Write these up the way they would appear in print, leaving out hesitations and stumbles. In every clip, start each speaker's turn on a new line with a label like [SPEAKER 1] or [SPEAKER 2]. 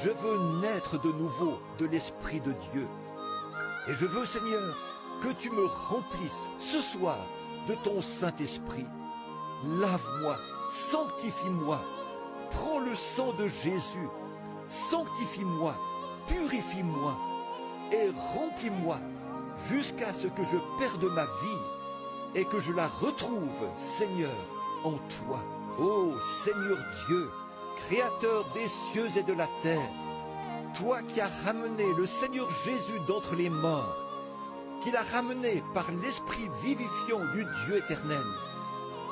[SPEAKER 1] Je veux naître de nouveau de l'Esprit de Dieu. Et je veux, Seigneur, que tu me remplisses ce soir de ton Saint-Esprit. Lave-moi, sanctifie-moi. Prends le sang de Jésus, sanctifie-moi, purifie-moi et remplis-moi jusqu'à ce que je perde ma vie et que je la retrouve, Seigneur, en toi. Ô Seigneur Dieu, Créateur des cieux et de la terre, toi qui as ramené le Seigneur Jésus d'entre les morts, qui l'as ramené par l'Esprit vivifiant du Dieu éternel,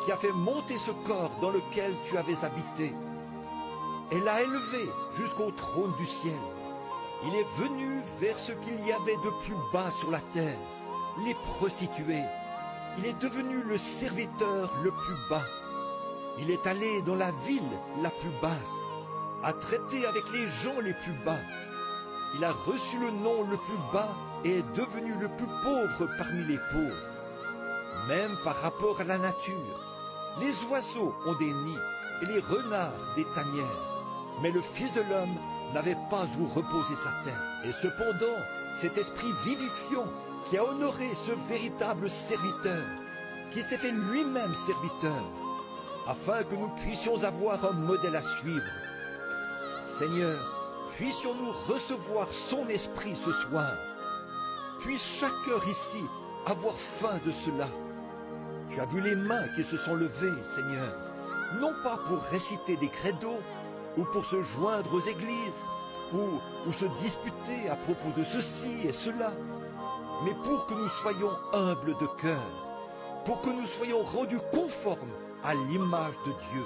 [SPEAKER 1] qui a fait monter ce corps dans lequel tu avais habité, et l'a élevé jusqu'au trône du ciel. Il est venu vers ce qu'il y avait de plus bas sur la terre, les prostituées. Il est devenu le serviteur le plus bas. Il est allé dans la ville la plus basse, a traité avec les gens les plus bas. Il a reçu le nom le plus bas et est devenu le plus pauvre parmi les pauvres. Même par rapport à la nature, les oiseaux ont des nids et les renards des tanières. Mais le Fils de l'homme n'avait pas où reposer sa tête. Et cependant, cet esprit vivifiant qui a honoré ce véritable serviteur, qui s'est fait lui-même serviteur, afin que nous puissions avoir un modèle à suivre. Seigneur, puissions-nous recevoir son esprit ce soir. Puisse chaque cœur ici avoir faim de cela. Tu as vu les mains qui se sont levées, Seigneur, non pas pour réciter des credos, ou pour se joindre aux églises, ou se disputer à propos de ceci et cela, mais pour que nous soyons humbles de cœur, pour que nous soyons rendus conformes à l'image de Dieu.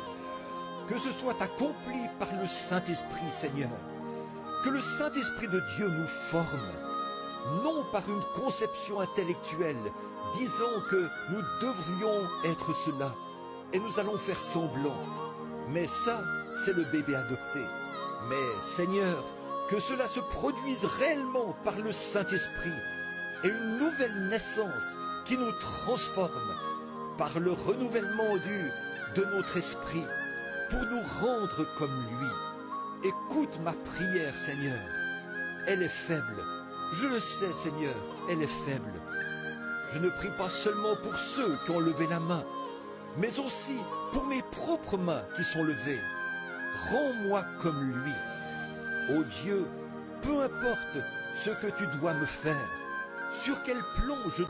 [SPEAKER 1] Que ce soit accompli par le Saint-Esprit, Seigneur, que le Saint-Esprit de Dieu nous forme, non par une conception intellectuelle, disant que nous devrions être cela, et nous allons faire semblant. Mais ça, c'est le bébé adopté. Mais, Seigneur, que cela se produise réellement par le Saint-Esprit et une nouvelle naissance qui nous transforme par le renouvellement de notre esprit pour nous rendre comme lui. Écoute ma prière, Seigneur. Elle est faible. Je le sais, Seigneur, elle est faible. Je ne prie pas seulement pour ceux qui ont levé la main, mais aussi pour mes propres mains qui sont levées. Rends-moi comme lui. Ô Dieu, peu importe ce que tu dois me faire, sur quel plan je